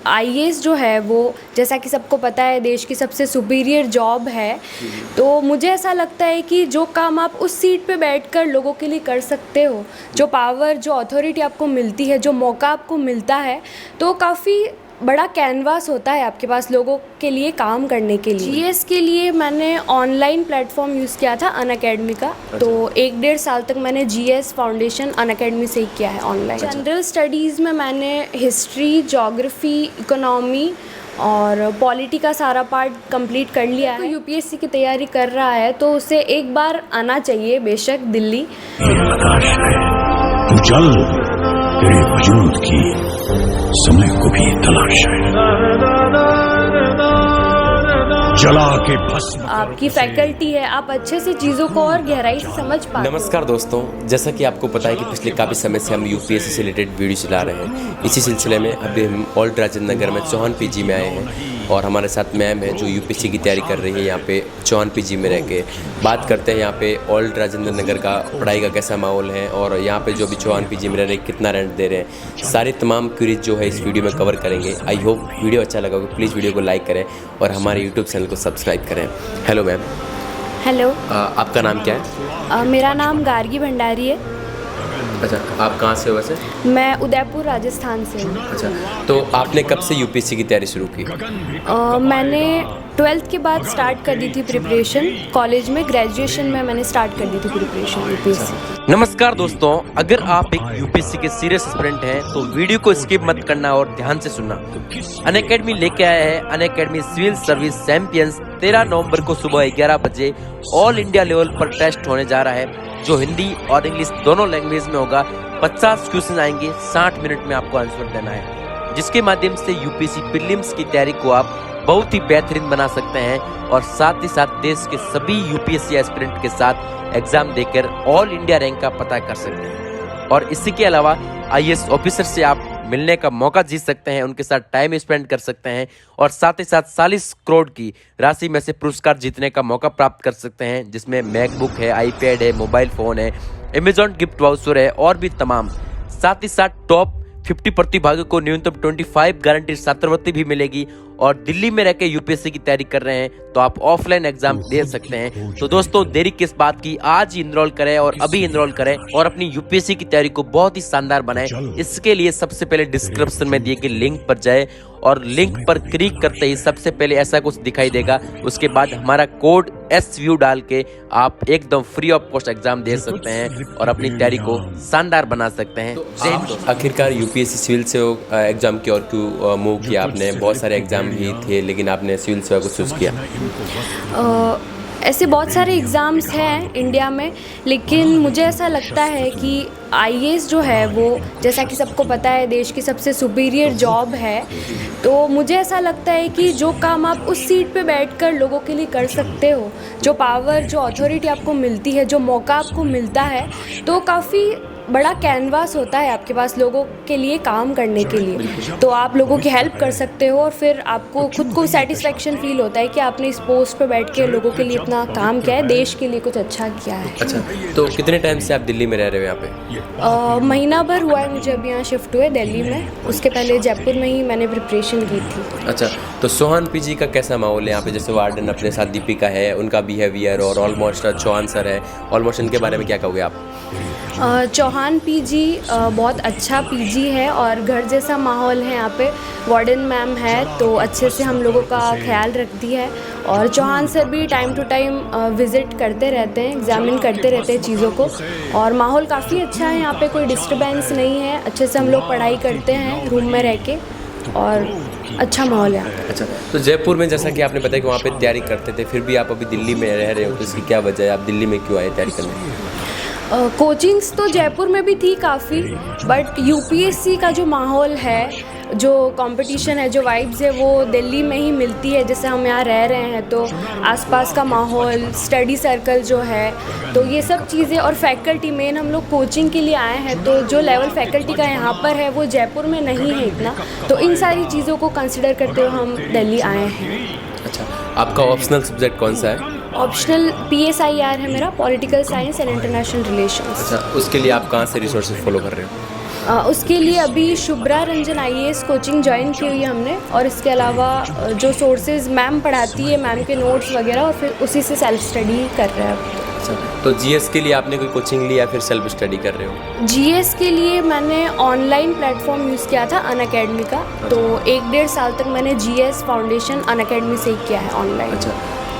IAS जो है वो जैसा कि सबको पता है देश की सबसे सुपीरियर जॉब है। तो मुझे ऐसा लगता है कि जो काम आप उस सीट पे बैठकर लोगों के लिए कर सकते हो, जो पावर, जो अथॉरिटी आपको मिलती है, जो मौका आपको मिलता है, तो काफ़ी बड़ा कैनवास होता है आपके पास लोगों के लिए काम करने के लिए। जीएस के लिए मैंने ऑनलाइन प्लेटफॉर्म यूज़ किया था अनअकैडमी का। तो 1-1.5 साल तक मैंने जीएस फाउंडेशन अनअकैडमी से ही किया है ऑनलाइन। जनरल स्टडीज़ में मैंने हिस्ट्री, ज्योग्राफी, इकोनॉमी और पॉलिटी का सारा पार्ट कंप्लीट कर लिया है। तो यूपीएससी की तैयारी कर रहा है तो उसे एक बार आना चाहिए बेशक दिल्ली। तू चल, तेरे वजूद की समय को भी तलाश है, जला के भस्म। आपकी फैकल्टी है, आप अच्छे से चीज़ों को और गहराई से समझ पाते। नमस्कार दोस्तों, जैसा कि आपको पता है कि पिछले काफ़ी समय से हम यूपीएससी से रिलेटेड वीडियो चला रहे हैं। इसी सिलसिले में अभी हम ओल्ड राजेंद्र नगर में चौहान पीजी में आए हैं और हमारे साथ मैम है जो यूपीएससी की तैयारी कर रही है यहाँ पे चौहान पीजी में रह के। बात करते हैं यहाँ पे ओल्ड राजेंद्र नगर का पढ़ाई का कैसा माहौल है और यहाँ पे जो भी चौहान पीजी में रह रहे कितना रेंट दे रहे हैं, सारी तमाम क्वेरीज जो है इस वीडियो में कवर करेंगे। आई होप वीडियो अच्छा लगा होगा। प्लीज़ वीडियो को लाइक करें और हमारे यूट्यूब चैनल को सब्सक्राइब करें। Hello ma'am. हेलो। आपका नाम क्या है? मेरा नाम गार्गी भंडारी है। अच्छा, आप कहाँ से हो वैसे? मैं उदयपुर राजस्थान से हूँ। अच्छा, तो आपने कब से यूपीएससी की तैयारी शुरू की? मैंने 12th के बाद स्टार्ट कर दी थी प्रिपरेशन। कॉलेज में ग्रेजुएशन में मैंने स्टार्ट कर दी थी प्रिपरेशन यूपीएससी। नमस्कार दोस्तों, अगर आप एक यूपीएससी के सीरियस एस्पिरेंट हैं तो वीडियो को स्किप मत करना और ध्यान से सुनना। अनअकैडमी लेके आया है अनअकैडमी सिविल सर्विस चैंपियंस। 13 नवंबर को सुबह 11 बजे ऑल इंडिया लेवल पर टेस्ट होने जा रहा है जो हिंदी और इंग्लिश दोनों लैंग्वेज में होगा। 50 क्वेश्चन आएंगे, 60 मिनट में आपको आंसर देना है, जिसके माध्यम से यूपीएससी प्रीलिम्स की तैयारी को आप बहुत ही बेहतरीन बना सकते हैं और साथ ही साथ देश के सभी यूपीएससी एस्पिरेंट के साथ एग्जाम देकर ऑल इंडिया रैंक का पता कर सकते हैं। और इसी के अलावा आईएएस ऑफिसर से आप मिलने का मौका जीत सकते हैं, उनके साथ टाइम स्पेंड कर सकते हैं और साथ ही साथ 40 करोड़ की राशि में से पुरस्कार जीतने का मौका प्राप्त कर सकते हैं, जिसमें मैकबुक है, आईपैड है, मोबाइल फ़ोन है, अमेजॉन गिफ्ट वाउचर है और भी तमाम। साथ ही साथ टॉप 50 प्रतिभागियों को न्यूनतम 25 गारंटी छात्रवृत्ति भी मिलेगी। और दिल्ली में रहकर यूपीएससी की तैयारी कर रहे हैं तो आप ऑफलाइन एग्जाम दे सकते हैं। तो दोस्तों, देरी किस बात की, आज ही इनरोल करें और अभी इनरोल करें और अपनी यूपीएससी की तैयारी को बहुत ही शानदार बनाएं। इसके लिए सबसे पहले डिस्क्रिप्शन में दिए गए लिंक पर जाए और लिंक पर क्लिक करते ही सबसे पहले ऐसा कुछ दिखाई देगा। उसके बाद हमारा कोड SVU डाल के आप एकदम फ्री ऑफ कॉस्ट एग्जाम दे सकते हैं और अपनी तैयारी को शानदार बना सकते हैं। तो आखिरकार यूपीएससी सिविल से एग्जाम की और क्यों मूव किया आपने? बहुत सारे एग्जाम भी थे लेकिन आपने सिविल सेवा को चूज किया। ऐसे बहुत सारे एग्ज़ाम्स हैं इंडिया में, लेकिन मुझे ऐसा लगता है कि आईएएस जो है वो जैसा कि सबको पता है देश की सबसे सुपीरियर जॉब है। तो मुझे ऐसा लगता है कि जो काम आप उस सीट पे बैठकर लोगों के लिए कर सकते हो, जो पावर, जो अथॉरिटी आपको मिलती है, जो मौका आपको मिलता है, तो काफ़ी बड़ा कैनवास होता है आपके पास लोगों के लिए काम करने के लिए। तो आप लोगों की हेल्प कर सकते हो और फिर आपको खुद को सेटिस्फेक्शन फील होता है कि आपने इस पोस्ट पे बैठ के लोगों के लिए इतना काम किया है, देश के लिए कुछ अच्छा किया है। अच्छा, तो कितने टाइम से आप दिल्ली में रह रहे हो यहाँ पे? महीना भर हुआ है मुझे अभी यहाँ शिफ्ट हुए दिल्ली में। उसके पहले जयपुर में ही मैंने प्रिपरेशन की थी। अच्छा, तो चौहान पीजी का कैसा माहौल है यहाँ पे? जैसे वार्डन अपने साथ दीपिका है, उनका बिहेवियर और ऑलमोस्ट चौहान सर है, ऑलमोस्ट इनके बारे में क्या कहोगे आप? चौहान पीजी बहुत अच्छा पीजी है और घर जैसा माहौल है यहाँ पे। वार्डन मैम है तो अच्छे से हम लोगों का ख्याल रखती है और चौहान सर भी टाइम टू टाइम विज़िट करते रहते हैं, एग्जामिन करते रहते हैं चीज़ों को। और माहौल काफ़ी अच्छा है यहाँ पे, कोई डिस्टर्बेंस नहीं है, अच्छे से हम लोग पढ़ाई करते हैं रूम में रह के और अच्छा माहौल है। अच्छा, तो जयपुर में जैसा कि आपने बताया कि वहाँ पे तैयारी करते थे, फिर भी आप अभी दिल्ली में रह रहे हो, तो इसकी क्या वजह है? आप दिल्ली में क्यों आए तैयारी करने? कोचिंग्स तो जयपुर में भी थी काफ़ी, बट यूपीएससी का जो माहौल है, जो कंपटीशन है, जो वाइब्स है, वो दिल्ली में ही मिलती है। जैसे हम यहाँ रह रहे हैं तो आसपास का माहौल, स्टडी सर्कल जो है, तो ये सब चीज़ें और फैकल्टी, मेन हम लोग कोचिंग के लिए आए हैं तो जो लेवल फैकल्टी का यहाँ पर है वो जयपुर में नहीं है इतना। तो इन सारी चीज़ों को कंसिडर करते हुए हम दिल्ली आए हैं। अच्छा, आपका ऑप्शनल सब्जेक्ट कौन सा है? ऑप्शनल PSIR है मेरा, political science and international relations. अच्छा, उसके लिए आप कहाँ से रिसोर्सेज फॉलो कर रहे हो? उसके लिए अभी Shubhra Ranjan IAS coaching join की हुई है हमने, और इसके अलावा जो सोर्सेज मैम पढ़ाती है, मैम के नोट्स वगैरह, और फिर उसी से सेल्फ स्टडी कर रहे हैं। तो GS के लिए आपने कोई कोचिंग ली या फिर सेल्फ स्टडी कर रहे हो? GS के लिए मैंने ऑनलाइन प्लेटफॉर्म यूज़ किया था अनअकैडमी का, तो 1-1.5 साल तक मैंने GS फाउंडेशन अनअकैडमी से ही किया है ऑनलाइन। अच्छा,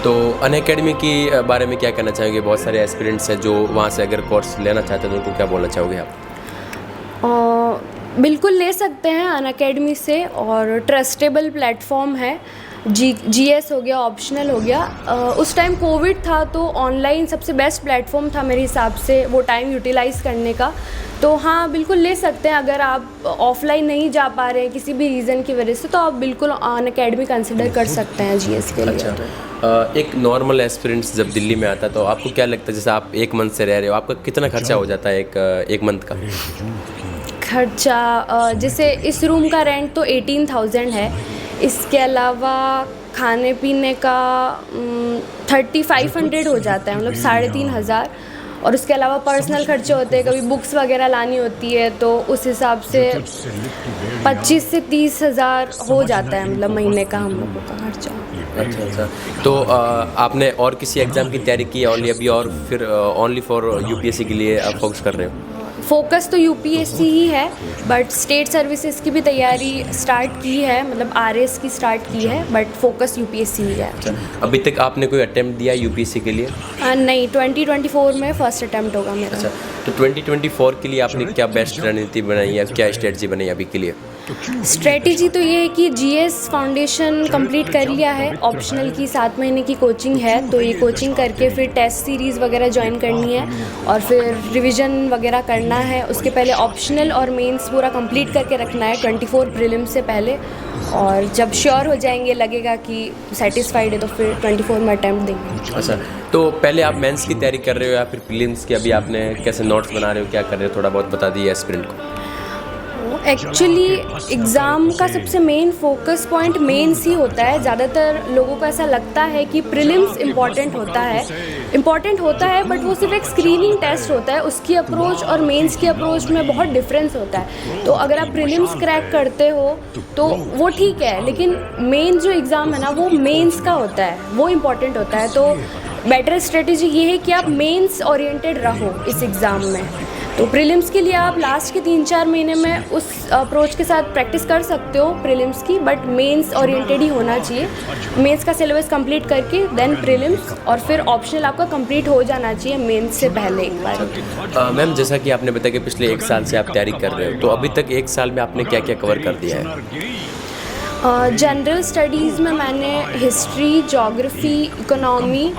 तो अनअकैडमी के बारे में क्या कहना चाहोगे? बहुत सारे एस्पिरेंट्स हैं जो वहाँ से अगर कोर्स लेना चाहते हैं तो उनको क्या बोलना चाहोगे आप? बिल्कुल ले सकते हैं अनअकैडमी से, और ट्रस्टेबल प्लेटफॉर्म है। GS हो गया, ऑप्शनल हो गया। उस टाइम कोविड था तो ऑनलाइन सबसे बेस्ट प्लेटफॉर्म था मेरे हिसाब से वो टाइम यूटिलाइज़ करने का। तो हाँ, बिल्कुल ले सकते हैं। अगर आप ऑफलाइन नहीं जा पा रहे हैं किसी भी रीज़न की वजह से, तो आप बिल्कुल अनअकैडमी कंसिडर कर सकते हैं GS के लिए। अच्छा, एक नॉर्मल एस्पिरेंट्स जब दिल्ली में आता है तो आपको क्या लगता है, जैसे आप 1 मंथ से रह रहे हो, आपका कितना खर्चा हो जाता है एक मंथ का? खर्चा जैसे इस रूम का रेंट तो 18,000 है। इसके अलावा खाने पीने का 3500 हो जाता है, मतलब 3,500। और उसके अलावा पर्सनल खर्चे होते हैं, कभी बुक्स वगैरह लानी होती है तो उस हिसाब से 25 से 30 हज़ार हो जाता है, मतलब महीने का हम लोगों का खर्चा। अच्छा, तो आपने और किसी एग्ज़ाम की तैयारी की है ओनली अभी, और फिर ओनली फॉर UPSC के लिए आप फोकस कर रहे हो? फोकस तो UPSC ही है, बट स्टेट सर्विसेज की भी तैयारी स्टार्ट की है, मतलब RS की स्टार्ट की है, बट फोकस UPSC ही है। अभी तक आपने कोई अटेम्प्ट दिया UPSC के लिए? नहीं, 2024 में फर्स्ट अटेम्प्ट होगा मेरा। अच्छा, तो 2024 के लिए आपने क्या बेस्ट रणनीति बनाई है, क्या स्ट्रेटजी बनाई अभी के लिए? स्ट्रेटजी तो ये है कि GS फाउंडेशन कंप्लीट कर लिया है, ऑप्शनल की 7 महीने की कोचिंग है, तो ये कोचिंग करके फिर टेस्ट सीरीज़ वगैरह ज्वाइन करनी है, और फिर रिवीजन वगैरह करना है। उसके पहले ऑप्शनल और मेंस पूरा कंप्लीट करके रखना है 24 प्रीलिम्स से पहले, और जब श्योर हो जाएंगे, लगेगा कि सेटिस्फाइड है, तो फिर 24 में अटैम्प्ट देंगे। अच्छा, तो पहले आप मेंस की तैयारी कर रहे हो या फिर प्रीलिम्स की? अभी आपने कैसे नोट्स बना रहे हो, क्या कर रहे हो, थोड़ा बहुत बता दीजिए एस्पिरेंट को। एक्चुअली एग्ज़ाम का सबसे मेन फोकस पॉइंट मेंस ही होता है। ज़्यादातर लोगों को ऐसा लगता है कि प्रीलिम्स इम्पॉर्टेंट होता है, बट वो सिर्फ एक स्क्रीनिंग टेस्ट होता है। उसकी अप्रोच और मेंस की अप्रोच में बहुत डिफरेंस होता है। तो अगर आप प्रीलिम्स क्रैक करते हो तो वो ठीक है, लेकिन मेन जो एग्ज़ाम है ना, वो मेंस का होता है, वो इम्पॉर्टेंट होता है। तो बेटर स्ट्रेटजी ये है कि आप मेंस ओरिएंटेड रहो इस एग्ज़ाम में। तो प्रीलिम्स के लिए आप लास्ट के 3-4 महीने में उस अप्रोच के साथ प्रैक्टिस कर सकते हो प्रीलिम्स की, बट मेंस ओरिएंटेड ही होना चाहिए। मेंस का सिलेबस कंप्लीट करके देन प्रीलिम्स, और फिर ऑप्शनल आपका कंप्लीट हो जाना चाहिए मेंस से पहले एक बार। मैम, जैसा कि आपने बताया कि पिछले 1 साल से आप तैयारी कर रहे हो, तो अभी तक 1 साल में आपने क्या क्या कवर कर दिया है? जनरल स्टडीज़ में मैंने हिस्ट्री, ज्योग्राफी, इकोनॉमी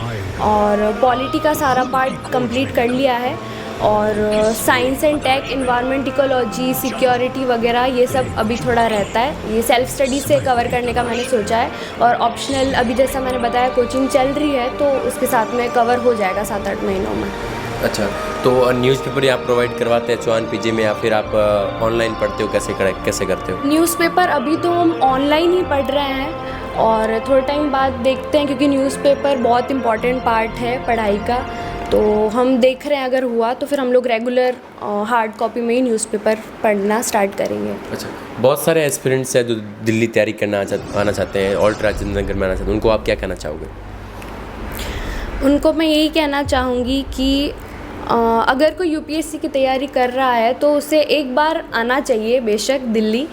और पॉलिटी का सारा पार्ट कंप्लीट कर लिया है, और science and tech, environment, ecology, security वगैरह ये सब अभी थोड़ा रहता है। ये सेल्फ स्टडी से कवर करने का मैंने सोचा है, और ऑप्शनल अभी जैसा मैंने बताया कोचिंग चल रही है, तो उसके साथ में कवर हो जाएगा 7-8 महीनों में। अच्छा, तो न्यूज़पेपर आप प्रोवाइड करवाते हैं चौहान PG में, या फिर आप ऑनलाइन पढ़ते हो, कैसे करते हो? न्यूज़पेपर अभी तो हम ऑनलाइन ही पढ़ रहे हैं, और थोड़े टाइम बाद देखते हैं, क्योंकि न्यूज़पेपर बहुत इंपॉर्टेंट पार्ट है पढ़ाई का। तो हम देख रहे हैं, अगर हुआ तो फिर हम लोग रेगुलर हार्ड कॉपी में ही न्यूज़पेपर पढ़ना स्टार्ट करेंगे। अच्छा, बहुत सारे एस्पिरेंट्स हैं जो दिल्ली तैयारी करना आना चाहते हैं, ऑल्ट राजेंद्र नगर में आना चाहते हैं, उनको आप क्या कहना चाहोगे? उनको मैं यही कहना चाहूँगी कि अगर कोई UPSC की तैयारी कर रहा है तो उसे एक बार आना चाहिए बेशक दिल्ली।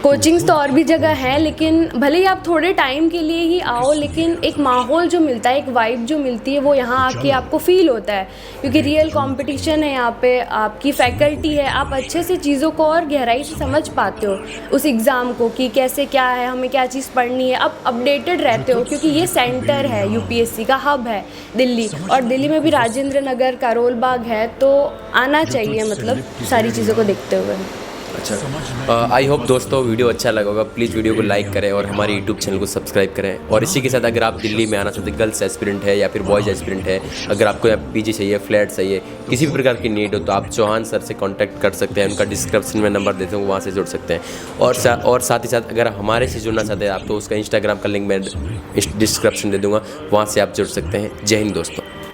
कोचिंग्स तो और भी जगह है, लेकिन भले ही आप थोड़े टाइम के लिए ही आओ, लेकिन एक माहौल जो मिलता है, एक वाइब जो मिलती है, वो यहाँ आके आपको फील होता है, क्योंकि रियल कंपटीशन है यहाँ पे, आपकी फैकल्टी है, आप अच्छे से चीज़ों को और गहराई से समझ पाते हो उस एग्ज़ाम को, कि कैसे क्या है, हमें क्या चीज़ पढ़नी है, आप अपडेटेड रहते हो, क्योंकि ये सेंटर है, UPSC का हब है दिल्ली, और दिल्ली में भी राजेंद्र नगर, करोल बाग है, तो आना चाहिए, मतलब सारी चीज़ों को देखते हुए। अच्छा, आई होप दोस्तों वीडियो अच्छा लगा होगा। प्लीज़ वीडियो को लाइक करें और हमारे यूट्यूब चैनल को सब्सक्राइब करें। और इसी के साथ अगर आप दिल्ली में आना चाहते हैं, गर्ल्स एस्पिरेंट है या फिर बॉयज़ एस्पिरेंट है, अगर आपको यहाँ PG चाहिए, फ्लैट चाहिए, किसी भी प्रकार की नीड हो, तो आप चौहान सर से कांटेक्ट कर सकते हैं। उनका डिस्क्रिप्शन में नंबर देते हैं, वहाँ से जुड़ सकते हैं। और साथ ही साथ अगर हमारे से जुड़ना चाहते हैं आप, तो उसका इंस्टाग्राम का लिंक मैं डिस्क्रिप्शन दे दूँगा, वहाँ से आप जुड़ सकते हैं। जय हिंद दोस्तों।